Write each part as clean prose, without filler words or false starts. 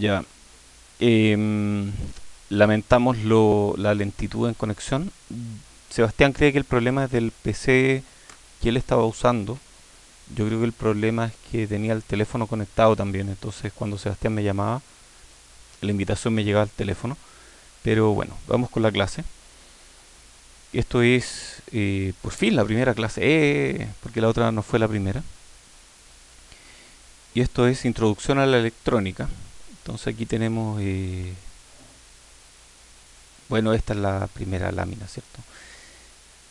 Ya. em, Lamentamos la lentitud en conexión. Sebastián cree que el problema es del PC que él estaba usando. Yo creo que el problema es que tenía el teléfono conectado también. Entonces, cuando Sebastián me llamaba, la invitación me llegaba al teléfono. Pero bueno, vamos con la clase. Esto es, por fin, la primera clase. Porque la otra no fue la primera. Y esto es Introducción a la Electrónica. Entonces aquí tenemos, bueno, esta es la primera lámina, ¿cierto?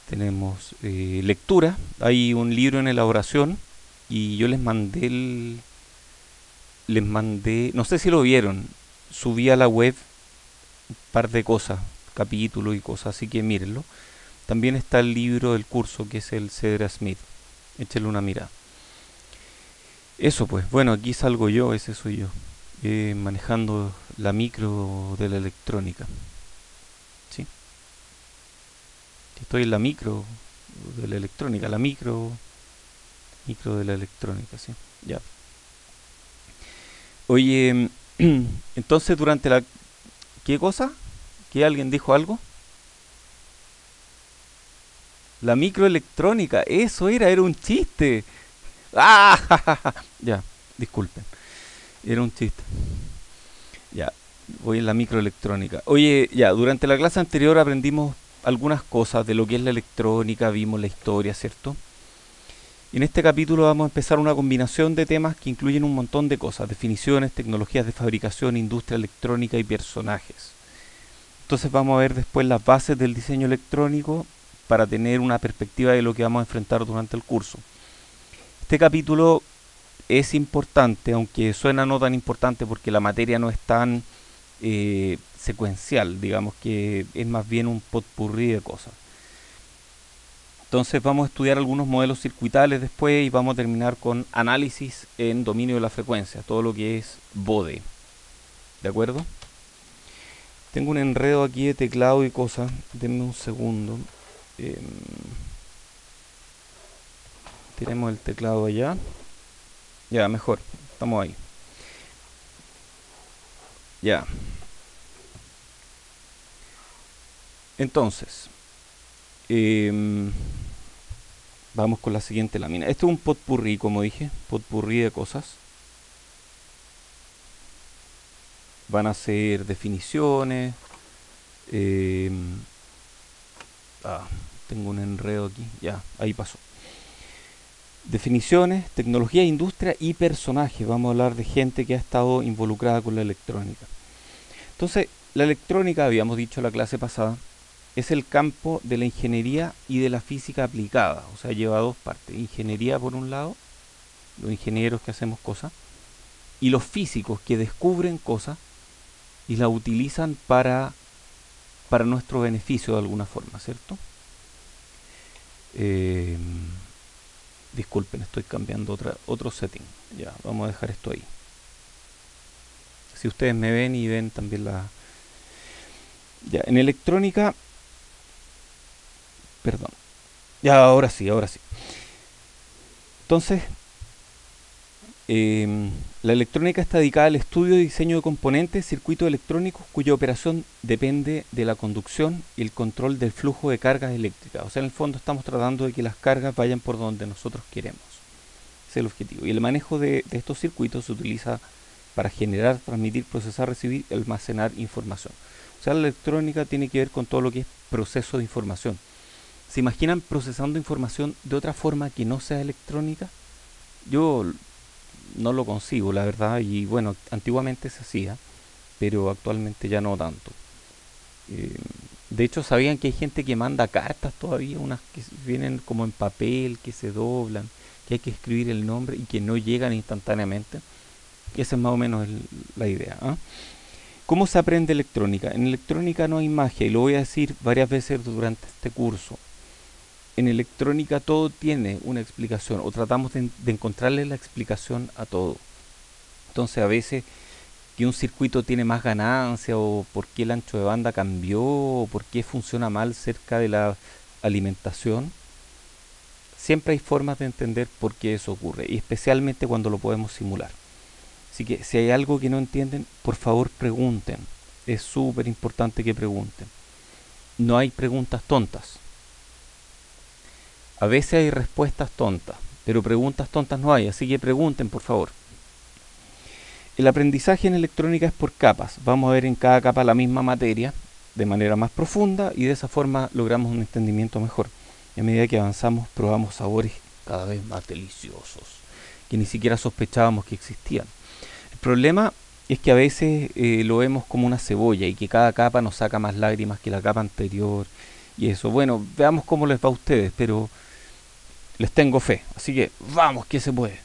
Tenemos lectura, hay un libro en elaboración y yo les mandé, no sé si lo vieron, subí a la web un par de cosas, capítulos y cosas, así que mírenlo. También está el libro del curso que es el Cedra Smith, échenle una mirada. Eso pues, bueno, aquí salgo yo, ese soy yo, manejando la micro de la electrónica, ¿sí? Estoy en la micro de la electrónica, la micro de la electrónica, ¿sí? Ya. Oye, entonces durante la... ¿Qué cosa? ¿Que alguien dijo algo? La microelectrónica, eso era un chiste. ¡Ah! Ya, disculpen, era un chiste. Ya, voy en la microelectrónica. Oye, ya, durante la clase anterior aprendimos algunas cosas de lo que es la electrónica, vimos la historia, ¿cierto? Y en este capítulo vamos a empezar una combinación de temas que incluyen un montón de cosas, definiciones, tecnologías de fabricación, industria electrónica y personajes. Entonces vamos a ver después las bases del diseño electrónico para tener una perspectiva de lo que vamos a enfrentar durante el curso. Este capítulo es importante, aunque suena no tan importante porque la materia no es tan secuencial, digamos que es más bien un potpourri de cosas. Entonces vamos a estudiar algunos modelos circuitales después y vamos a terminar con análisis en dominio de la frecuencia, todo lo que es bode. ¿De acuerdo? Tengo un enredo aquí de teclado y cosas. Denme un segundo. Eh, Tiremos el teclado allá. Ya, mejor. Estamos ahí. Ya. Entonces, eh, vamos con la siguiente lámina. Esto es un potpourri, como dije. Potpourri de cosas. Van a ser definiciones. eh, ah, Tengo un enredo aquí. Ya, ahí pasó. Definiciones, tecnología, industria y personajes. Vamos a hablar de gente que ha estado involucrada con la electrónica. Entonces, la electrónica, habíamos dicho en la clase pasada, es el campo de la ingeniería y de la física aplicada. O sea, lleva dos partes. Ingeniería por un lado, los ingenieros que hacemos cosas, y los físicos que descubren cosas y las utilizan para nuestro beneficio de alguna forma, ¿cierto? Eh, Disculpen, estoy cambiando otro setting. Ya, vamos a dejar esto ahí. Si ustedes me ven y ven también la... Ya, en electrónica... Perdón. Ya, ahora sí, ahora sí. Entonces, la electrónica está dedicada al estudio y diseño de componentes, circuitos electrónicos cuya operación depende de la conducción y el control del flujo de cargas eléctricas. O sea, en el fondo estamos tratando de que las cargas vayan por donde nosotros queremos. Ese es el objetivo. Y el manejo de estos circuitos se utiliza para generar, transmitir, procesar, recibir y almacenar información. O sea, la electrónica tiene que ver con todo lo que es proceso de información. ¿Se imaginan procesando información de otra forma que no sea electrónica? Yo no lo consigo, la verdad, y bueno, antiguamente se hacía, pero actualmente ya no tanto. Eh, de hecho, ¿sabían que hay gente que manda cartas todavía, unas que vienen como en papel, que se doblan, que hay que escribir el nombre y que no llegan instantáneamente? Esa es más o menos la idea. ¿Ah? ¿Cómo se aprende electrónica? En electrónica no hay magia, y lo voy a decir varias veces durante este curso. En electrónica todo tiene una explicación, o tratamos de encontrarle la explicación a todo. Entonces a veces que un circuito tiene más ganancia, o por qué el ancho de banda cambió, o por qué funciona mal cerca de la alimentación, siempre hay formas de entender por qué eso ocurre, y especialmente cuando lo podemos simular. Así que si hay algo que no entienden, por favor pregunten. Es súper importante que pregunten. No hay preguntas tontas. A veces hay respuestas tontas, pero preguntas tontas no hay, así que pregunten, por favor. El aprendizaje en electrónica es por capas. Vamos a ver en cada capa la misma materia de manera más profunda y de esa forma logramos un entendimiento mejor. Y a medida que avanzamos, probamos sabores cada vez más deliciosos que ni siquiera sospechábamos que existían. El problema es que a veces lo vemos como una cebolla y que cada capa nos saca más lágrimas que la capa anterior y eso. Bueno, veamos cómo les va a ustedes, pero les tengo fe. Así que vamos, que se puede.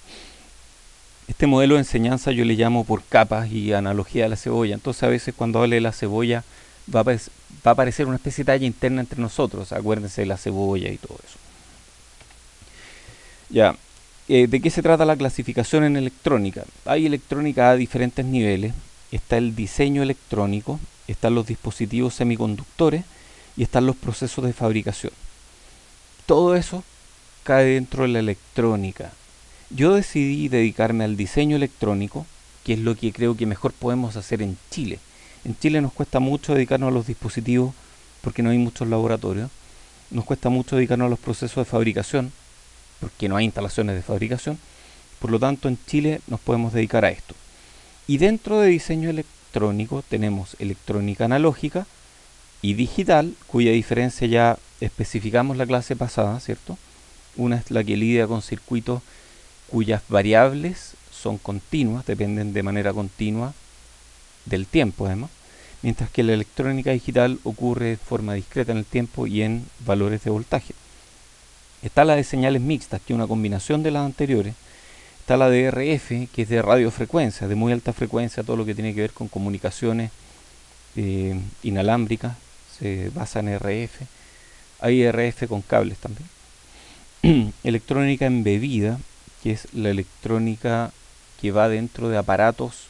Este modelo de enseñanza yo le llamo por capas y analogía a la cebolla. Entonces a veces cuando hable de la cebolla va a aparecer una especie de talla interna entre nosotros. Acuérdense de la cebolla y todo eso. Ya, ¿de qué se trata la clasificación en electrónica? Hay electrónica a diferentes niveles. Está el diseño electrónico, están los dispositivos semiconductores y están los procesos de fabricación. Todo eso cae dentro de la electrónica. Yo decidí dedicarme al diseño electrónico, que es lo que creo que mejor podemos hacer en Chile. En Chile nos cuesta mucho dedicarnos a los dispositivos porque no hay muchos laboratorios. Nos cuesta mucho dedicarnos a los procesos de fabricación porque no hay instalaciones de fabricación. Por lo tanto, en Chile nos podemos dedicar a esto. Y dentro de diseño electrónico tenemos electrónica analógica y digital, cuya diferencia ya especificamos la clase pasada, ¿cierto? Una es la que lidia con circuitos cuyas variables son continuas, dependen de manera continua del tiempo además, mientras que la electrónica digital ocurre de forma discreta en el tiempo y en valores de voltaje. Está la de señales mixtas, que es una combinación de las anteriores. Está la de RF, que es de radiofrecuencia, de muy alta frecuencia, todo lo que tiene que ver con comunicaciones inalámbricas, se basa en RF. Hay RF con cables también. Electrónica embebida, que es la electrónica que va dentro de aparatos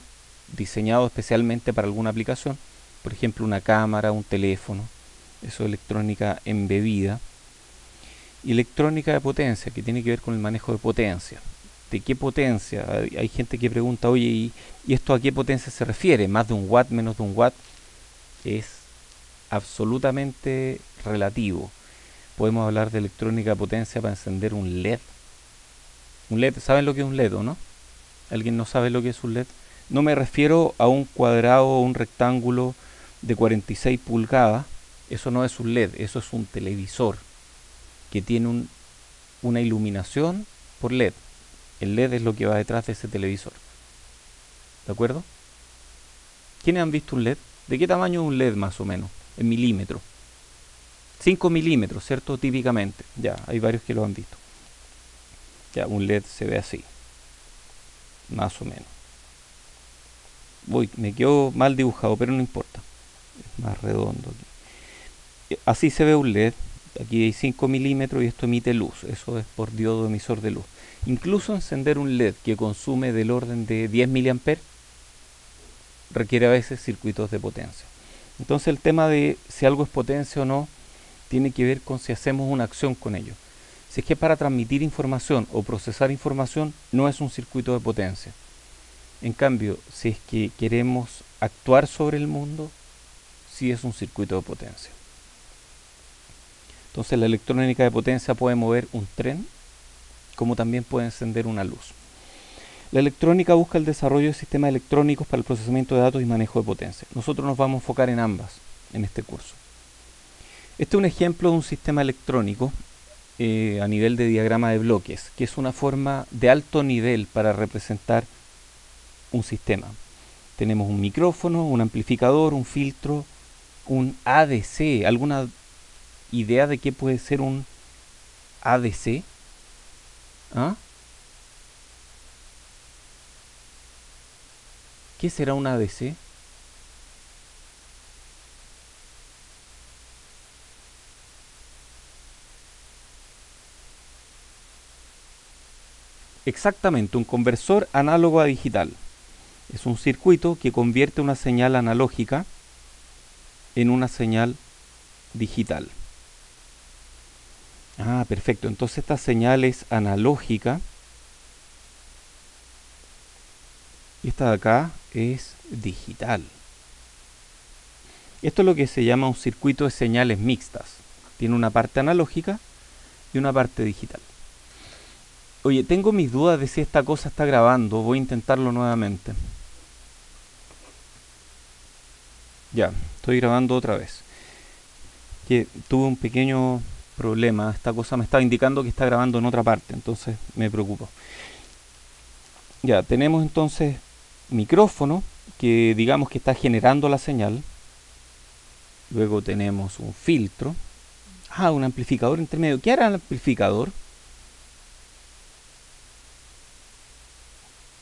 diseñados especialmente para alguna aplicación, por ejemplo una cámara, un teléfono, eso es electrónica embebida. Y electrónica de potencia, que tiene que ver con el manejo de potencia. ¿De qué potencia? Hay gente que pregunta, oye, ¿y esto a qué potencia se refiere? ¿Más de un watt, menos de un watt? Es absolutamente relativo. Podemos hablar de electrónica de potencia para encender un LED. Un LED, ¿saben lo que es un LED o no? ¿Alguien no sabe lo que es un LED? No me refiero a un cuadrado o un rectángulo de 46 pulgadas. Eso no es un LED, eso es un televisor que tiene una iluminación por LED. El LED es lo que va detrás de ese televisor. ¿De acuerdo? ¿Quiénes han visto un LED? ¿De qué tamaño es un LED más o menos? En milímetros. 5 milímetros, ¿cierto? Típicamente. Ya, hay varios que lo han visto. Ya, un LED se ve así. Más o menos. Uy, me quedó mal dibujado, pero no importa. Es más redondo aquí. Así se ve un LED. Aquí hay 5 milímetros y esto emite luz. Eso es por diodo emisor de luz. Incluso encender un LED que consume del orden de 10 mA requiere a veces circuitos de potencia. Entonces el tema de si algo es potencia o no tiene que ver con si hacemos una acción con ello. Si es que para transmitir información o procesar información no es un circuito de potencia. En cambio, si es que queremos actuar sobre el mundo, sí es un circuito de potencia. Entonces la electrónica de potencia puede mover un tren, como también puede encender una luz. La electrónica busca el desarrollo de sistemas electrónicos para el procesamiento de datos y manejo de potencia. Nosotros nos vamos a enfocar en ambas en este curso. Este es un ejemplo de un sistema electrónico a nivel de diagrama de bloques, que es una forma de alto nivel para representar un sistema. Tenemos un micrófono, un amplificador, un filtro, un ADC. ¿Alguna idea de qué puede ser un ADC? ¿Ah? ¿Qué será un ADC? Exactamente, un conversor análogo a digital. Es un circuito que convierte una señal analógica en una señal digital. Ah, perfecto. Entonces esta señal es analógica Esta de acá es digital. Esto es lo que se llama un circuito de señales mixtas. Tiene una parte analógica y una parte digital. Oye, tengo mis dudas de si esta cosa está grabando. Voy a intentarlo nuevamente. Ya, estoy grabando otra vez. Que tuve un pequeño problema. Esta cosa me estaba indicando que está grabando en otra parte, entonces me preocupo. Ya, tenemos entonces micrófono que digamos que está generando la señal. Luego tenemos un filtro. Ah, un amplificador intermedio. ¿Qué hará el amplificador?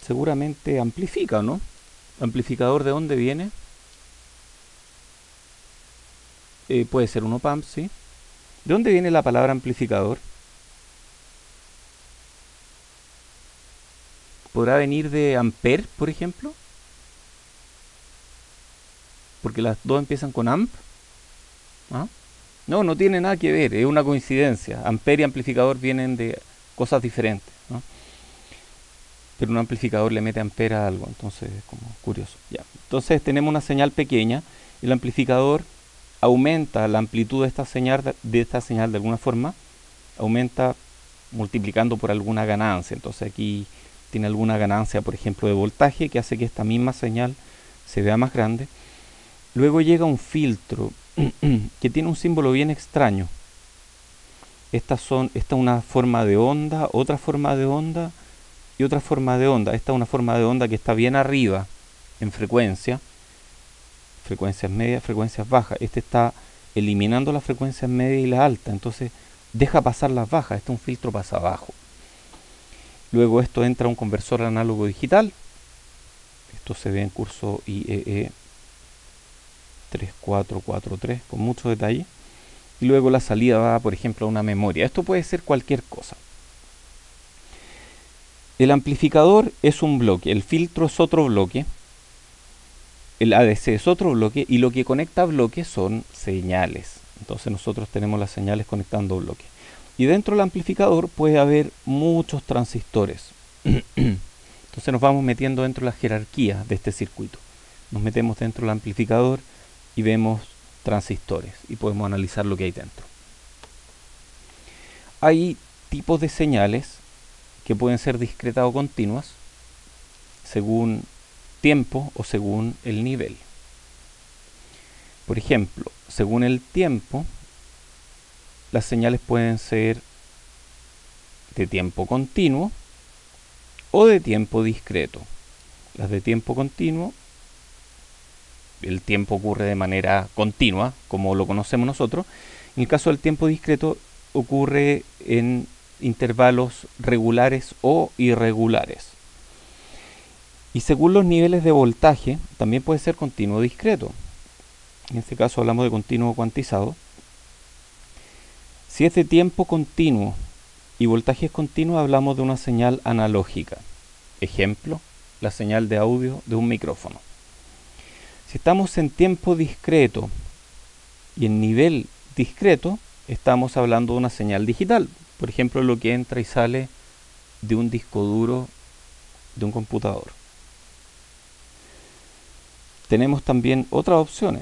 Seguramente amplifica, ¿no? ¿Amplificador de dónde viene? Puede ser un op-amp, sí. ¿De dónde viene la palabra amplificador? ¿Podrá venir de ampere, por ejemplo? Porque las dos empiezan con amp. ¿Ah? No, no tiene nada que ver, es una coincidencia. Ampere y amplificador vienen de cosas diferentes, ¿no? Pero un amplificador le mete ampere a algo, entonces es como curioso. Ya. Entonces tenemos una señal pequeña, el amplificador aumenta la amplitud de esta señal de alguna forma, aumenta multiplicando por alguna ganancia. Entonces aquí tiene alguna ganancia, por ejemplo, de voltaje, que hace que esta misma señal se vea más grande. Luego llega un filtro que tiene un símbolo bien extraño. Esta es una forma de onda, otra forma de onda y otra forma de onda. Esta es una forma de onda que está bien arriba en frecuencia, frecuencias medias, frecuencias bajas. Este está eliminando las frecuencias medias y las altas, entonces deja pasar las bajas. Este es un filtro pasa abajo. Luego esto entra a un conversor análogo digital. Esto se ve en curso IEE 3443 con mucho detalle. Y luego la salida va, por ejemplo, a una memoria. Esto puede ser cualquier cosa. El amplificador es un bloque, el filtro es otro bloque, el ADC es otro bloque y lo que conecta bloques son señales. Entonces nosotros tenemos las señales conectando bloques. Y dentro del amplificador puede haber muchos transistores. Entonces nos vamos metiendo dentro de la jerarquía de este circuito. Nos metemos dentro del amplificador y vemos transistores y podemos analizar lo que hay dentro. Hay tipos de señales que pueden ser discretas o continuas según tiempo o según el nivel. Por ejemplo, según el tiempo, las señales pueden ser de tiempo continuo o de tiempo discreto. Las de tiempo continuo, el tiempo ocurre de manera continua, como lo conocemos nosotros. En el caso del tiempo discreto, ocurre en intervalos regulares o irregulares. Y según los niveles de voltaje, también puede ser continuo o discreto. En este caso hablamos de continuo cuantizado. Si es de tiempo continuo y voltaje es continuo, hablamos de una señal analógica. Ejemplo, la señal de audio de un micrófono. Si estamos en tiempo discreto y en nivel discreto, estamos hablando de una señal digital. Por ejemplo, lo que entra y sale de un disco duro de un computador. Tenemos también otras opciones.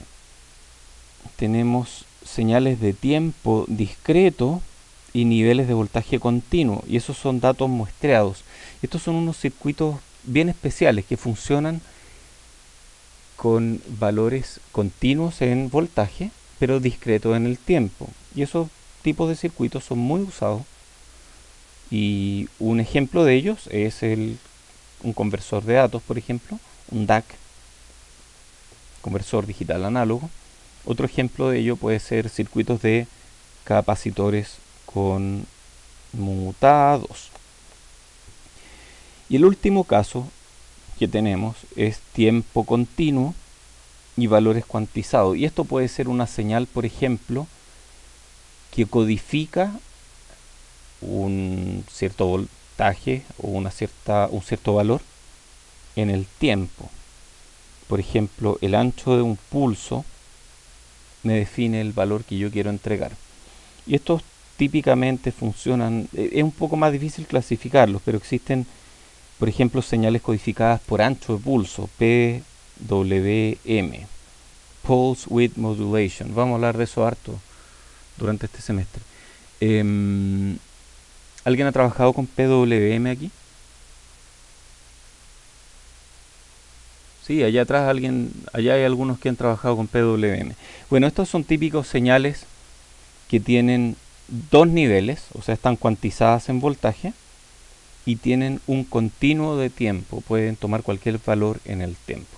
Tenemos señales de tiempo discreto y niveles de voltaje continuo, y esos son datos muestreados. Estos son unos circuitos bien especiales que funcionan con valores continuos en voltaje, pero discretos en el tiempo. Y esos tipos de circuitos son muy usados. Y un ejemplo de ellos es un conversor de datos, por ejemplo, un DAC, conversor digital análogo. Otro ejemplo de ello puede ser circuitos de capacitores conmutados. Y el último caso que tenemos es tiempo continuo y valores cuantizados. Y esto puede ser una señal, por ejemplo, que codifica un cierto voltaje o un cierto valor en el tiempo. Por ejemplo, el ancho de un pulso me define el valor que yo quiero entregar. Y estos típicamente funcionan, es un poco más difícil clasificarlos, pero existen Por ejemplo, señales codificadas por ancho de pulso, PWM, Pulse Width Modulation. Vamos a hablar de eso harto durante este semestre. ¿Alguien ha trabajado con PWM aquí? Sí, allá atrás allá hay algunos que han trabajado con PWM. Bueno, estos son típicos señales que tienen dos niveles, o sea, están cuantizadas en voltaje y tienen un continuo de tiempo, pueden tomar cualquier valor en el tiempo.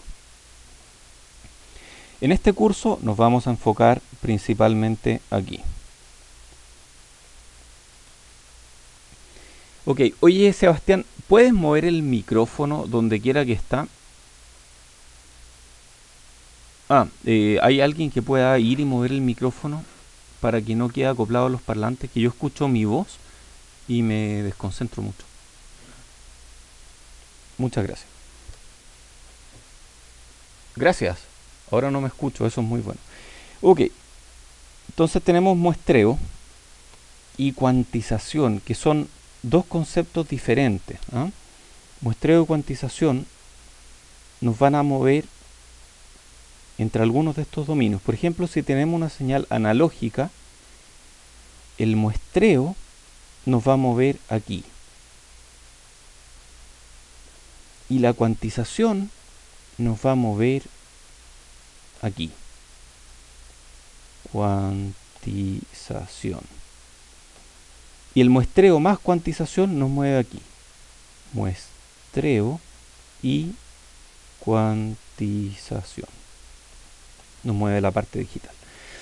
En este curso nos vamos a enfocar principalmente aquí. Ok, oye Sebastián, ¿puedes mover el micrófono donde quiera que está? ¿Hay alguien que pueda ir y mover el micrófono para que no quede acoplado a los parlantes? Que yo escucho mi voz y me desconcentro mucho. Muchas gracias. Gracias. Ahora no me escucho, eso es muy bueno. Ok, entonces tenemos muestreo y cuantización, que son dos conceptos diferentes. Muestreo y cuantización nos van a mover entre algunos de estos dominios. Por ejemplo, si tenemos una señal analógica, el muestreo nos va a mover aquí. Y la cuantización nos va a mover aquí. Cuantización. Y el muestreo más cuantización nos mueve aquí. Muestreo y cuantización. Nos mueve la parte digital.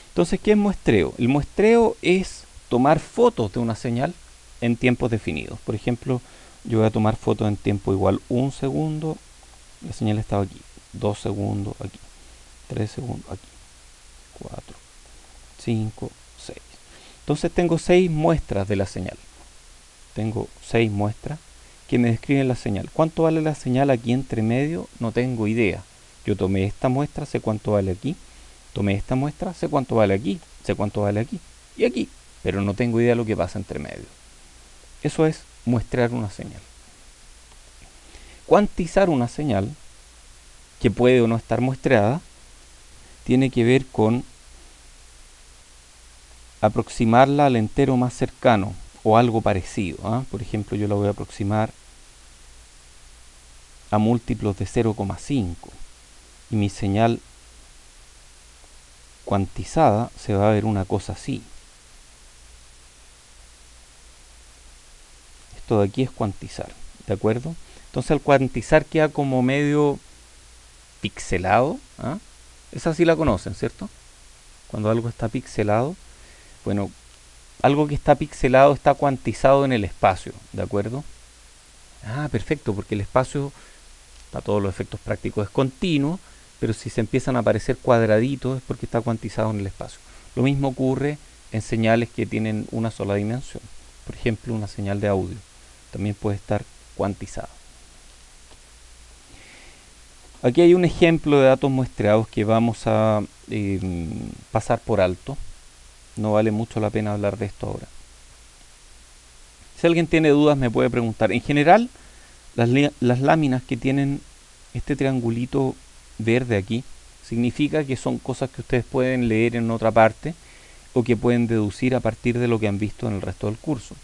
Entonces, ¿qué es muestreo? El muestreo es tomar fotos de una señal en tiempos definidos. Por ejemplo, yo voy a tomar fotos en tiempo igual 1 segundo. La señal estaba aquí. 2 segundos aquí. 3 segundos aquí. 4, 5, 6. Entonces tengo 6 muestras de la señal. Tengo 6 muestras que me describen la señal. ¿Cuánto vale la señal aquí entre medio? No tengo idea. Yo tomé esta muestra, sé cuánto vale aquí. Tomé esta muestra, sé cuánto vale aquí, sé cuánto vale aquí y aquí, pero no tengo idea de lo que pasa entre medio. Eso es muestrear una señal. Cuantizar una señal, que puede o no estar muestreada, tiene que ver con aproximarla al entero más cercano o algo parecido. Por ejemplo, yo la voy a aproximar a múltiplos de 0,5 y mi señal cuantizada se va a ver una cosa así. Esto de aquí es cuantizar, ¿de acuerdo? Entonces al cuantizar queda como medio pixelado. Esa sí la conocen, ¿cierto? Cuando algo está pixelado. Bueno, algo que está pixelado está cuantizado en el espacio, ¿de acuerdo? Perfecto, porque el espacio, para todos los efectos prácticos, es continuo, pero si se empiezan a aparecer cuadraditos es porque está cuantizado en el espacio. Lo mismo ocurre en señales que tienen una sola dimensión. Por ejemplo, una señal de audio también puede estar cuantizada. Aquí hay un ejemplo de datos muestreados que vamos a pasar por alto. No vale mucho la pena hablar de esto ahora. Si alguien tiene dudas me puede preguntar. En general, las láminas que tienen este triangulito verde aquí, significa que son cosas que ustedes pueden leer en otra parte o que pueden deducir a partir de lo que han visto en el resto del curso.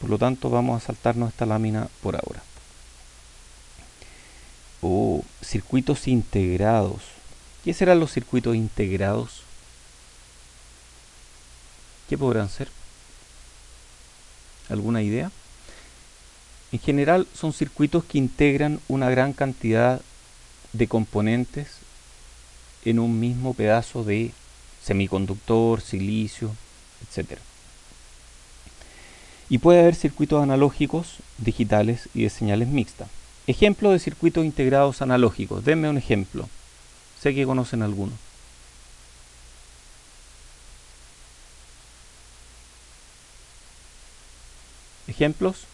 Por lo tanto, vamos a saltarnos esta lámina por ahora. Circuitos integrados. ¿Qué serán los circuitos integrados? ¿Qué podrán ser? ¿Alguna idea? En general son circuitos que integran una gran cantidad de componentes en un mismo pedazo de semiconductor, silicio, etc. Y puede haber circuitos analógicos, digitales y de señales mixtas. Ejemplo de circuitos integrados analógicos. Denme un ejemplo. Sé que conocen alguno. ¿Ejemplos?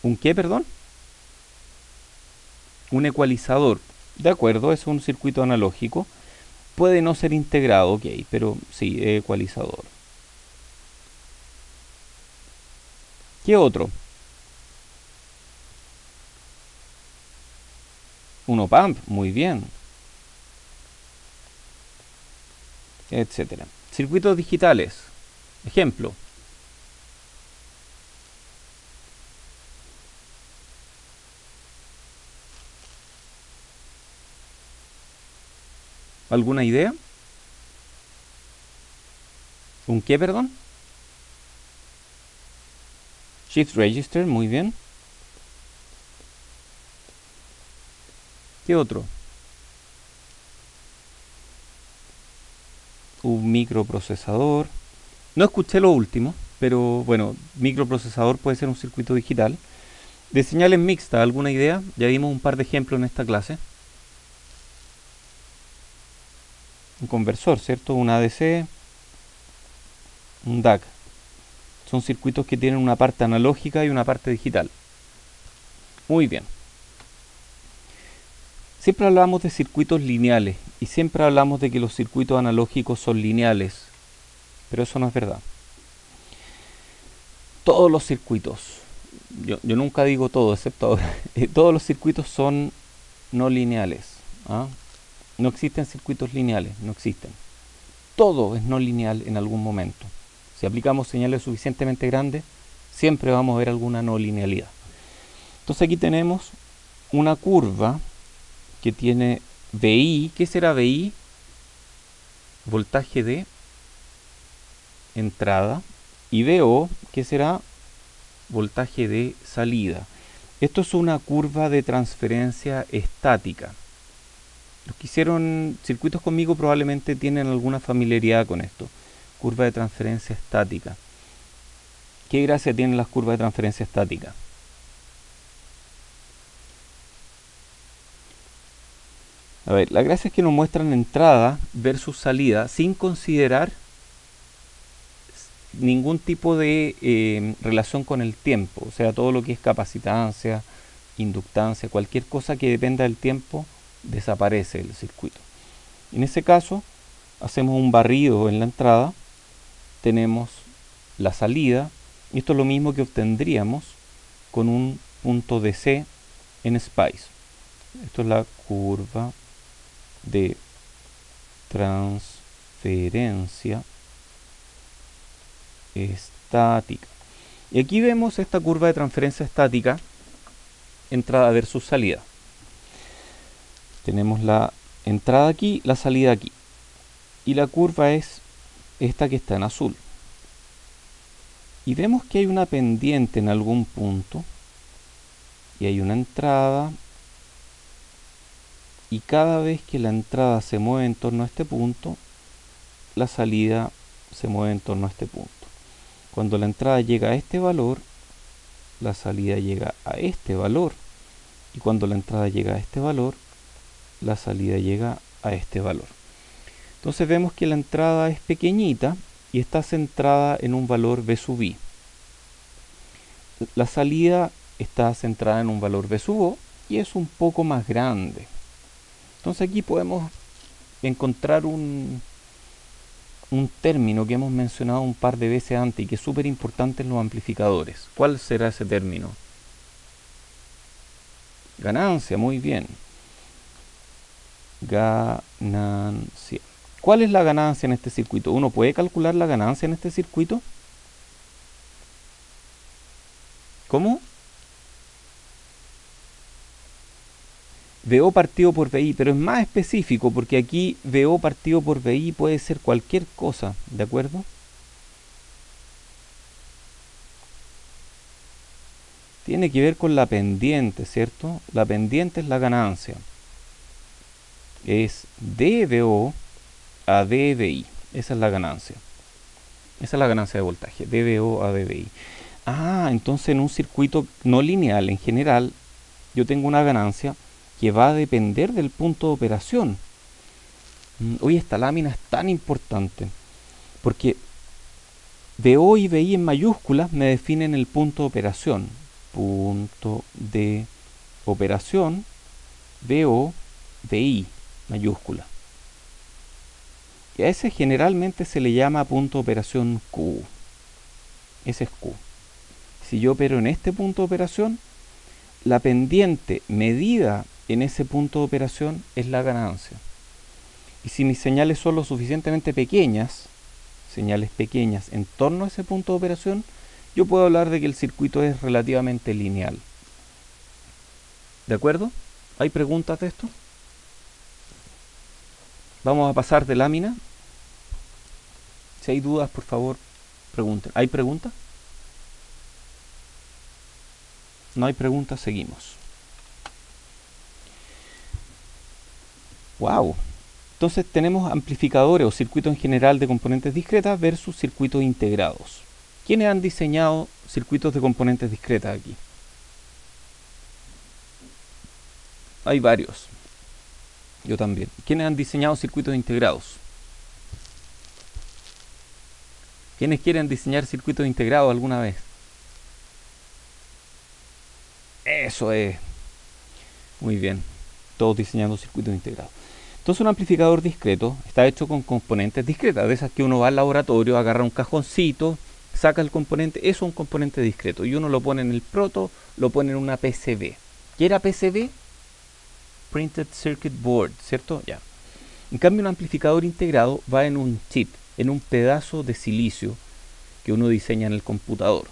¿Un qué, perdón? Un ecualizador. De acuerdo, es un circuito analógico. Puede no ser integrado, ok, pero sí, ecualizador. ¿Qué otro? Un op-amp, muy bien, etcétera. Circuitos digitales, ejemplo. ¿Alguna idea? ¿Un qué, perdón? Shift register, muy bien. ¿Qué otro? Un microprocesador. No escuché lo último, pero bueno, microprocesador puede ser un circuito digital. De señales mixtas, ¿alguna idea? Ya dimos un par de ejemplos en esta clase. Un conversor, ¿cierto? Un ADC, un DAC. Son circuitos que tienen una parte analógica y una parte digital. Muy bien. Siempre hablamos de circuitos lineales y siempre hablamos de que los circuitos analógicos son lineales, pero eso no es verdad. Todos los circuitos, yo nunca digo todo, excepto ahora, todos los circuitos son no lineales. ¿Ah? No existen circuitos lineales, no existen. Todo es no lineal en algún momento. Si aplicamos señales suficientemente grandes, siempre vamos a ver alguna no linealidad. Entonces aquí tenemos una curva que tiene VI. ¿Qué será VI? Voltaje de entrada. Y VO, que será voltaje de salida. Esto es una curva de transferencia estática. Los que hicieron circuitos conmigo probablemente tienen alguna familiaridad con esto. Curva de transferencia estática. ¿Qué gracia tienen las curvas de transferencia estática? A ver, la gracia es que nos muestran entrada versus salida sin considerar ningún tipo de relación con el tiempo. O sea, todo lo que es capacitancia, inductancia, cualquier cosa que dependa del tiempo, desaparece el circuito. En ese caso, hacemos un barrido en la entrada, tenemos la salida, y esto es lo mismo que obtendríamos con un punto DC en SPICE. Esto es la curva de transferencia estática. Y aquí vemos esta curva de transferencia estática, entrada versus salida. Tenemos la entrada aquí, la salida aquí. Y la curva es esta que está en azul. Y vemos que hay una pendiente en algún punto. Y hay una entrada. Y cada vez que la entrada se mueve en torno a este punto, la salida se mueve en torno a este punto. Cuando la entrada llega a este valor, la salida llega a este valor. Y cuando la entrada llega a este valor, la salida llega a este valor. Entonces vemos que la entrada es pequeñita y está centrada en un valor V sub I. La salida está centrada en un valor V sub O y es un poco más grande. Entonces aquí podemos encontrar un término que hemos mencionado un par de veces antes y que es súper importante en los amplificadores. ¿Cuál será ese término? Ganancia, muy bien. Ganancia. ¿Cuál es la ganancia en este circuito? ¿Uno puede calcular la ganancia en este circuito? ¿Cómo? VO partido por VI, pero es más específico porque aquí VO partido por VI puede ser cualquier cosa, ¿de acuerdo? Tiene que ver con la pendiente, ¿cierto? La pendiente es la ganancia. Es DVO a DVI. Esa es la ganancia. Esa es la ganancia de voltaje, DVO a DVI. Ah, entonces en un circuito no lineal en general, yo tengo una ganancia que va a depender del punto de operación. Oye, esta lámina es tan importante porque VO y VI en mayúsculas me definen el punto de operación. Punto de operación, VO, VI, mayúscula. Y a ese generalmente se le llama punto de operación Q. Ese es Q. si yo opero en este punto de operación, la pendiente medida en ese punto de operación es la ganancia. Y si mis señales son lo suficientemente pequeñas, señales pequeñas en torno a ese punto de operación, yo puedo hablar de que el circuito es relativamente lineal. ¿De acuerdo? ¿Hay preguntas de esto? Vamos a pasar de lámina. Si hay dudas, por favor, pregunten. ¿Hay preguntas? No hay preguntas, seguimos. ¡Wow! Entonces tenemos amplificadores o circuitos en general de componentes discretas versus circuitos integrados. ¿Quiénes han diseñado circuitos de componentes discretas aquí? Hay varios. Yo también. ¿Quiénes han diseñado circuitos integrados? ¿Quiénes quieren diseñar circuitos integrados alguna vez? Eso es. Muy bien. Todos diseñando circuitos integrados. Entonces un amplificador discreto está hecho con componentes discretas, de esas que uno va al laboratorio, agarra un cajoncito, saca el componente, eso es un componente discreto, y uno lo pone en el proto, lo pone en una PCB. ¿Qué era PCB? Printed Circuit Board, ¿cierto? Ya. En cambio un amplificador integrado va en un chip, en un pedazo de silicio que uno diseña en el computador.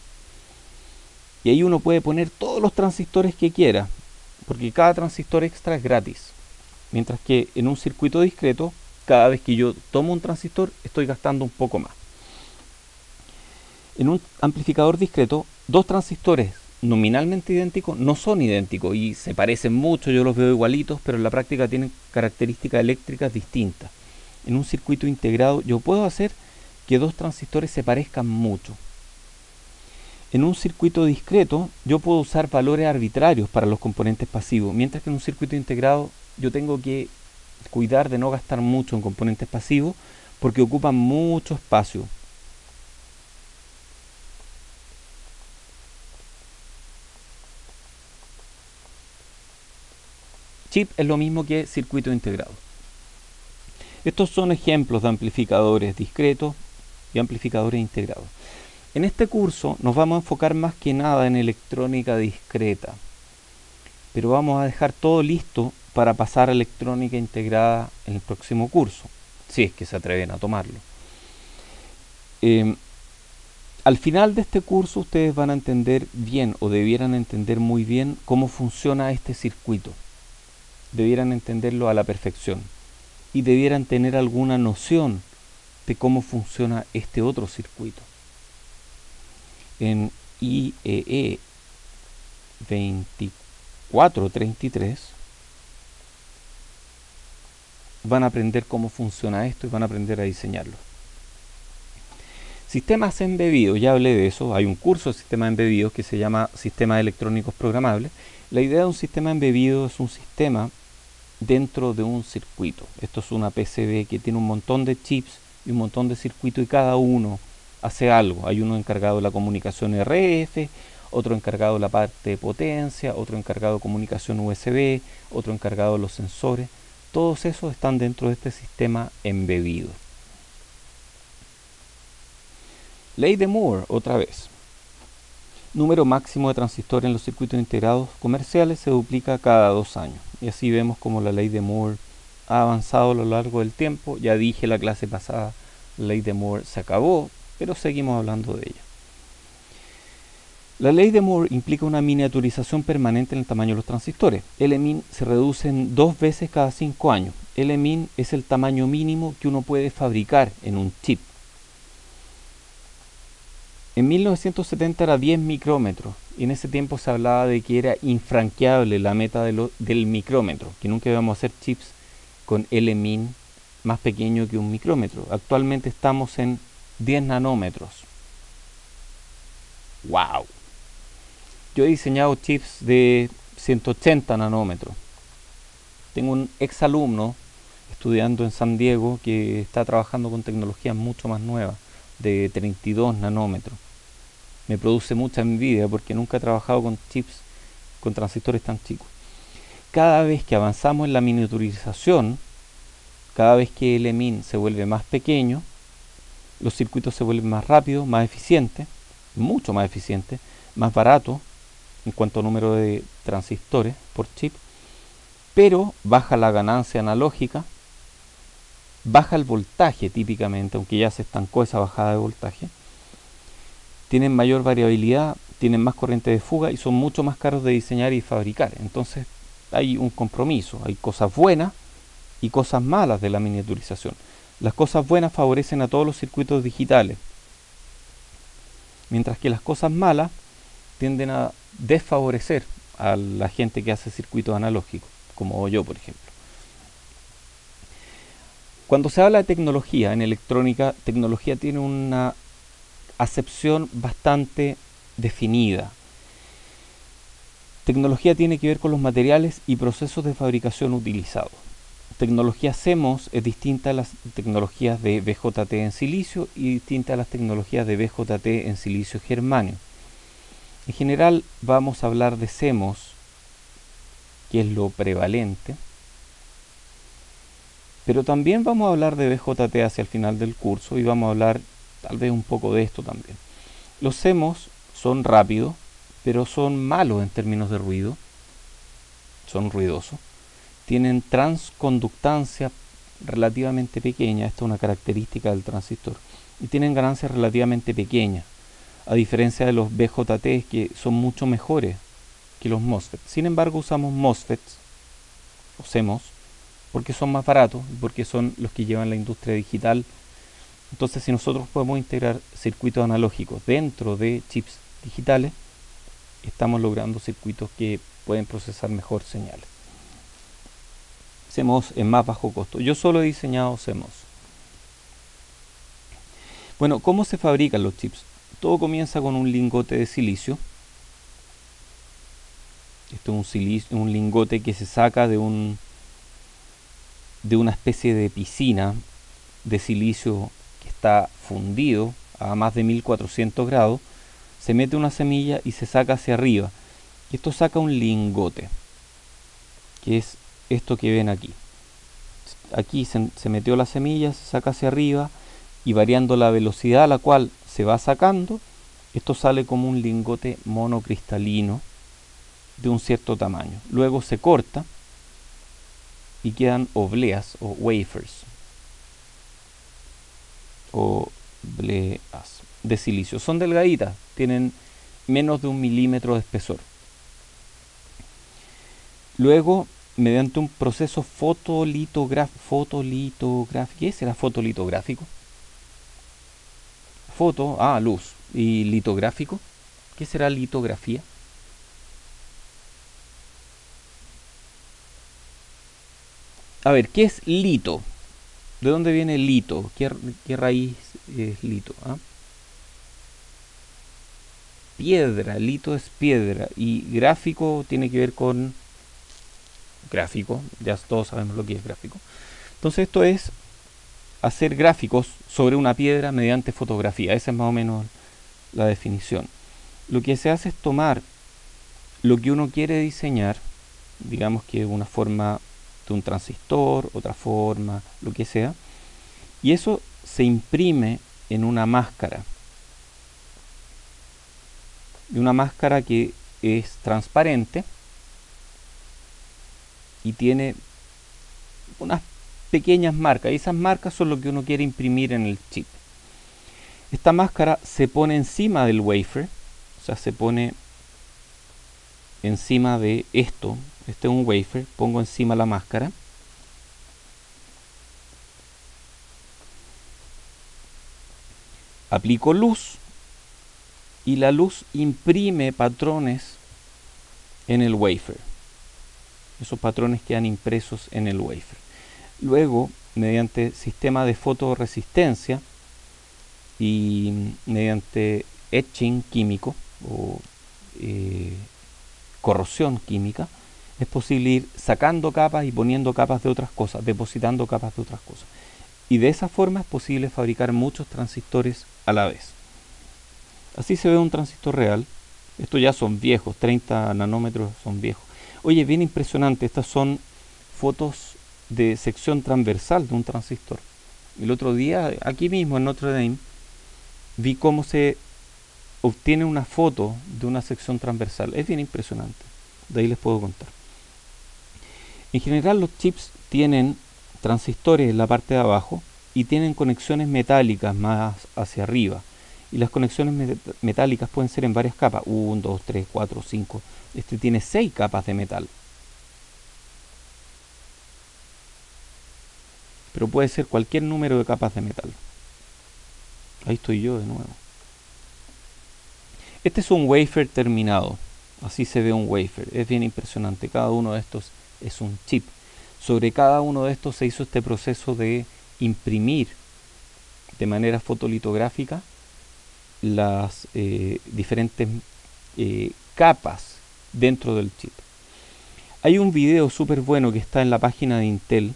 Y ahí uno puede poner todos los transistores que quiera, porque cada transistor extra es gratis. Mientras que en un circuito discreto, cada vez que yo tomo un transistor, estoy gastando un poco más. En un amplificador discreto, dos transistores nominalmente idénticos no son idénticos y se parecen mucho, yo los veo igualitos, pero en la práctica tienen características eléctricas distintas. En un circuito integrado yo puedo hacer que dos transistores se parezcan mucho. En un circuito discreto yo puedo usar valores arbitrarios para los componentes pasivos, mientras que en un circuito integrado yo tengo que cuidar de no gastar mucho en componentes pasivos porque ocupan mucho espacio. Chip es lo mismo que circuito integrado. Estos son ejemplos de amplificadores discretos y amplificadores integrados. En este curso nos vamos a enfocar más que nada en electrónica discreta, pero vamos a dejar todo listo para pasar a electrónica integrada en el próximo curso, si es que se atreven a tomarlo. Al final de este curso ustedes van a entender bien, o debieran entender muy bien, cómo funciona este circuito. Debieran entenderlo a la perfección y debieran tener alguna noción de cómo funciona este otro circuito. En IEE 2433 van a aprender cómo funciona esto y van a aprender a diseñarlo. Sistemas embebidos, ya hablé de eso, hay un curso de sistemas embebidos que se llama Sistemas Electrónicos Programables. La idea de un sistema embebido es un sistema dentro de un circuito. Esto es una PCB que tiene un montón de chips y un montón de circuitos y cada uno hace algo. Hay uno encargado de la comunicación RF, otro encargado de la parte de potencia, otro encargado de comunicación USB, otro encargado de los sensores. Todos esos están dentro de este sistema embebido. Ley de Moore, otra vez. Número máximo de transistores en los circuitos integrados comerciales se duplica cada 2 años. Y así vemos como la ley de Moore ha avanzado a lo largo del tiempo. Ya dije la clase pasada, la ley de Moore se acabó, pero seguimos hablando de ella. La ley de Moore implica una miniaturización permanente en el tamaño de los transistores. Lmin se reduce en 2 veces cada 5 años. Lmin es el tamaño mínimo que uno puede fabricar en un chip. En 1970 era 10 micrómetros y en ese tiempo se hablaba de que era infranqueable la meta del micrómetro, que nunca íbamos a hacer chips con Lmin más pequeño que un micrómetro. Actualmente estamos en 10 nanómetros. ¡Wow! Yo he diseñado chips de 180 nanómetros. Tengo un ex alumno estudiando en San Diego que está trabajando con tecnologías mucho más nuevas, de 32 nanómetros. Me produce mucha envidia porque nunca he trabajado con chips con transistores tan chicos. Cada vez que avanzamos en la miniaturización, cada vez que el Lmin se vuelve más pequeño, los circuitos se vuelven más rápidos, más eficientes, mucho más eficientes, más barato en cuanto a número de transistores por chip, pero baja la ganancia analógica, baja el voltaje típicamente, aunque ya se estancó esa bajada de voltaje, tienen mayor variabilidad, tienen más corriente de fuga y son mucho más caros de diseñar y fabricar. Entonces hay un compromiso, hay cosas buenas y cosas malas de la miniaturización. Las cosas buenas favorecen a todos los circuitos digitales, mientras que las cosas malas tienden a desfavorecer a la gente que hace circuitos analógicos, como yo, por ejemplo. Cuando se habla de tecnología en electrónica, tecnología tiene una acepción bastante definida. Tecnología tiene que ver con los materiales y procesos de fabricación utilizados. Tecnología CMOS es distinta a las tecnologías de BJT en silicio y distinta a las tecnologías de BJT en silicio germanio. En general vamos a hablar de CMOS, que es lo prevalente, pero también vamos a hablar de BJT hacia el final del curso y vamos a hablar tal vez un poco de esto también. Los CMOS son rápidos, pero son malos en términos de ruido, son ruidosos. Tienen transconductancia relativamente pequeña, esta es una característica del transistor, y tienen ganancias relativamente pequeñas, a diferencia de los BJT que son mucho mejores que los MOSFETs. Sin embargo, usamos MOSFETs o CMOS porque son más baratos y porque son los que llevan la industria digital. Entonces, si nosotros podemos integrar circuitos analógicos dentro de chips digitales, estamos logrando circuitos que pueden procesar mejor señales. CMOS es más bajo costo. Yo solo he diseñado CMOS. Bueno, ¿cómo se fabrican los chips? Todo comienza con un lingote de silicio. Esto es un lingote que se saca de una especie de piscina de silicio que está fundido a más de 1400 grados. Se mete una semilla y se saca hacia arriba. Y esto saca un lingote, que es esto que ven aquí. Aquí se metió la semilla, se saca hacia arriba y variando la velocidad a la cual se va sacando, esto sale como un lingote monocristalino de un cierto tamaño. Luego se corta y quedan obleas o wafers obleas de silicio. Son delgaditas, tienen menos de 1 milímetro de espesor. Luego, mediante un proceso fotolitográfico, ¿qué será fotolitográfico? Luz. ¿Y litográfico? ¿Qué será litografía? A ver, ¿qué es lito? ¿De dónde viene lito? ¿Qué raíz es lito? Piedra, lito es piedra. Y gráfico tiene que ver con gráfico, ya todos sabemos lo que es gráfico. Entonces esto es hacer gráficos sobre una piedra mediante fotografía. Esa es más o menos la definición. Lo que se hace es tomar lo que uno quiere diseñar, digamos que una forma de un transistor, otra forma, lo que sea, y eso se imprime en una máscara. Y una máscara que es transparente y tiene unas pequeñas marcas, y esas marcas son lo que uno quiere imprimir en el chip. Esta máscara se pone encima del wafer, o sea, se pone encima de esto. Este es un wafer, pongo encima la máscara. Aplico luz y la luz imprime patrones en el wafer. Esos patrones quedan impresos en el wafer. Luego, mediante sistema de fotoresistencia y mediante etching químico o corrosión química, es posible ir sacando capas y poniendo capas de otras cosas, depositando capas de otras cosas. Y de esa forma es posible fabricar muchos transistores a la vez. Así se ve un transistor real. Estos ya son viejos, 30 nanómetros son viejos. Oye, bien impresionante, estas son fotos de sección transversal de un transistor. El otro día, aquí mismo en Notre Dame, vi cómo se obtiene una foto de una sección transversal. Es bien impresionante. De ahí les puedo contar. En general los chips tienen transistores en la parte de abajo y tienen conexiones metálicas más hacia arriba. Y las conexiones metálicas pueden ser en varias capas. 1, 2, 3, 4, 5. Este tiene 6 capas de metal. Pero puede ser cualquier número de capas de metal. Ahí estoy yo de nuevo. Este es un wafer terminado. Así se ve un wafer. Es bien impresionante. Cada uno de estos es un chip. Sobre cada uno de estos se hizo este proceso de imprimir de manera fotolitográfica las diferentes capas dentro del chip. Hay un video súper bueno que está en la página de Intel